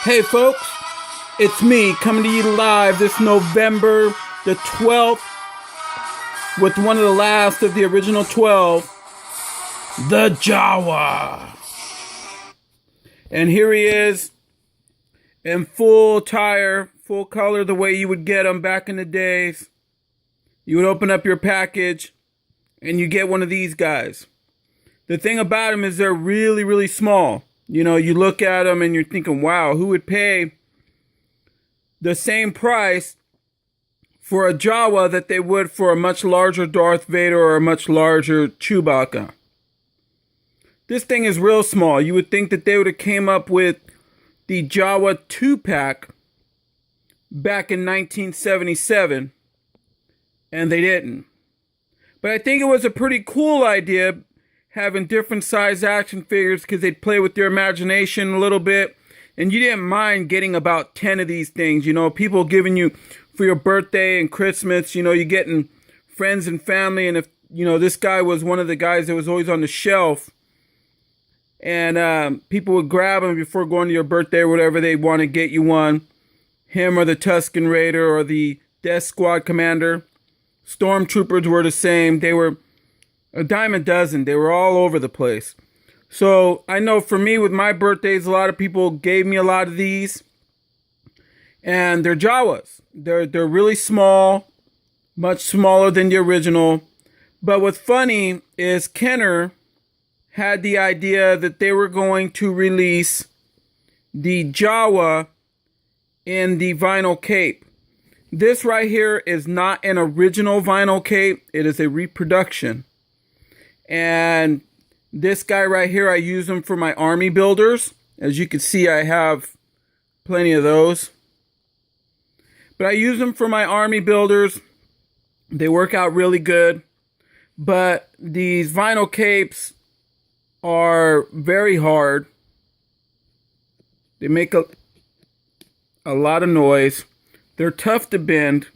Hey folks, it's me coming to you live this November the 12th with one of the last of the original 12, the JAWA. And here he is in full attire, full color, the way you would get them back in the days. You would open up your package and you get one of these guys. The thing about them is they're really, really small. You know, you look at them and you're thinking, wow, who would pay the same price for a JAWA that they would for a much larger Darth Vader or a much larger Chewbacca? This thing is real small. You would think that they would have came up with the JAWA 2-pack back in 1977, and they didn't. But I think it was a pretty cool idea having different size action figures because they'd play with your imagination a little bit. And you didn't mind getting about 10 of these things. You know, people giving you for your birthday and Christmas. You know, you're getting friends and family. And if, you know, this guy was one of the guys that was always on the shelf. And people would grab him before going to your birthday or whatever. They'd want to get you one. Him or the Tusken Raider or the Death Squad Commander. Stormtroopers were the same. They were a dime a dozen. They were all over the place. So I know for me with my birthdays, a lot of people gave me a lot of these. And they're JAWAs. They're really small, much smaller than the original. But what's funny is Kenner had the idea that they were going to release the JAWA in the vinyl cape. This right here is not an original vinyl cape. It is a reproduction. And this guy right here, I use them for my army builders. As you can see, I have plenty of those. But I use them for my army builders. They work out really good. But these vinyl capes are very hard. They make a lot of noise. They're tough to bend.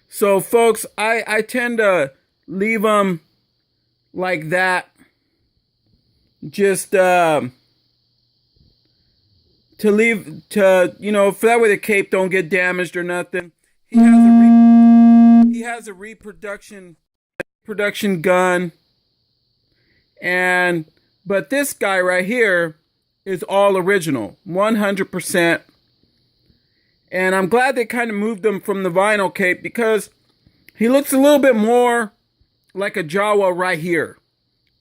So folks, I tend to leave them like that, just to leave, you know, for that way the cape don't get damaged or nothing. He has a reproduction gun, but this guy right here is all original, 100%. And I'm glad they kind of moved him from the vinyl cape because he looks a little bit more like a JAWA right here.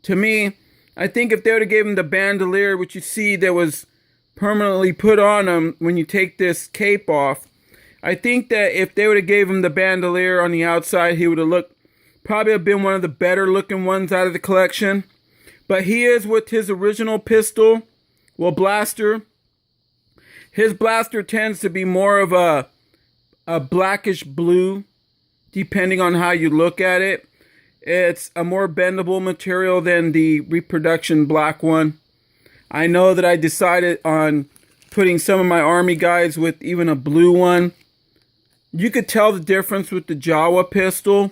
To me, I think if they would have gave him the bandolier, which you see that was permanently put on him when you take this cape off, I think that if they would have gave him the bandolier on the outside, he would have probably have been one of the better looking ones out of the collection. But he is with his original pistol, well, blaster. His blaster tends to be more of a blackish blue, depending on how you look at it. It's a more bendable material than the reproduction black one. I know that I decided on putting some of my army guys with even a blue one. You could tell the difference with the JAWA pistol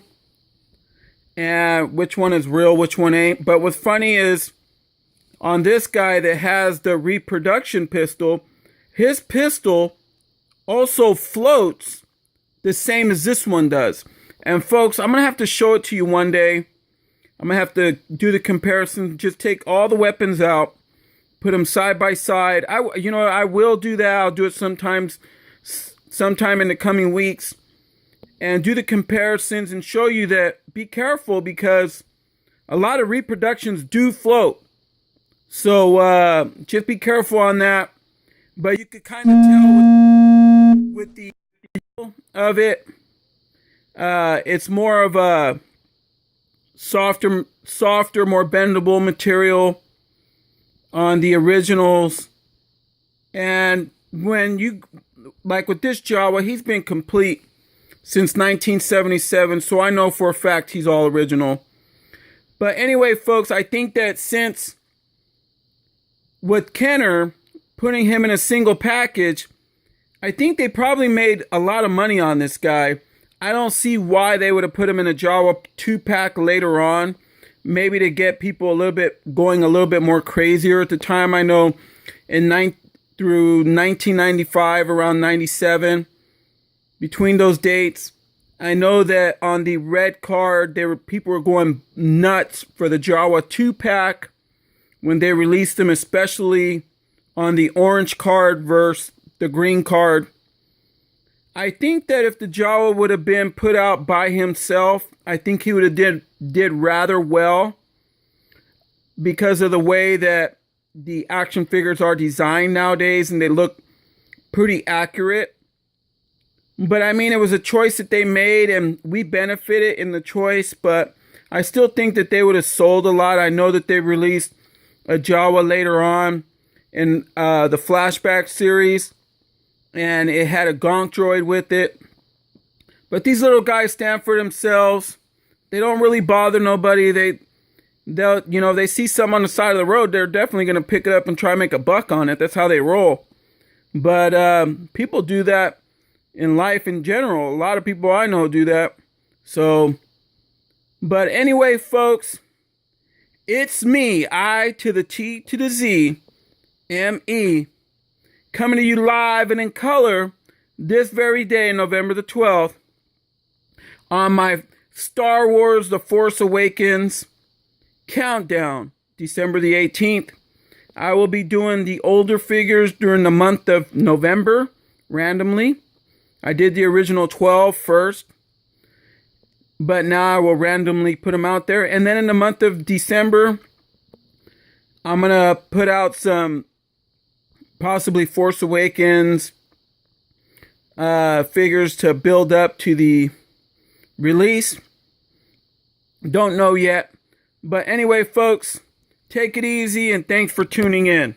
and which one is real, which one ain't. But what's funny is on this guy that has the reproduction pistol, his pistol also floats the same as this one does. And folks, I'm going to have to show it to you one day. I'm going to have to do the comparison. Just take all the weapons out, put them side by side. I will do that. I'll do it sometime in the coming weeks. And do the comparisons and show you that be careful because a lot of reproductions do float. So just be careful on that. But you could kind of tell with the of it. It's more of a softer, more bendable material on the originals. And when you, like with this JAWA, he's been complete since 1977. So I know for a fact he's all original. But anyway, folks, I think that since with Kenner putting him in a single package, I think they probably made a lot of money on this guy. I don't see why they would have put him in a JAWA 2-pack later on. Maybe to get people going a little bit more crazier at the time. I know in through 1995, around 97. Between those dates, I know that on the red card, people were going nuts for the JAWA 2-pack when they released them, especially on the orange card versus the green card. I think that if the JAWA would have been put out by himself, I think he would have did rather well because of the way that the action figures are designed nowadays, and they look pretty accurate. But I mean, it was a choice that they made, and we benefited in the choice, but I still think that they would have sold a lot. I know that they released a JAWA later on in the flashback series, and it had a gonk droid with it. But these little guys stand for themselves. They don't really bother nobody. They'll, you know, if they see something on the side of the road, they're definitely going to pick it up and try to make a buck on it. That's how they roll. But people do that in life in general. A lot of people I know do that. So, but anyway, folks, it's me, I to the T to the Z, M-E, coming to you live and in color this very day, November the 12th, on my Star Wars The Force Awakens countdown, December the 18th. I will be doing the older figures during the month of November, randomly. I did the original 12 first, but now I will randomly put them out there. And then in the month of December, I'm going to put out some possibly Force Awakens figures to build up to the release. Don't know yet. But anyway, folks, take it easy and thanks for tuning in.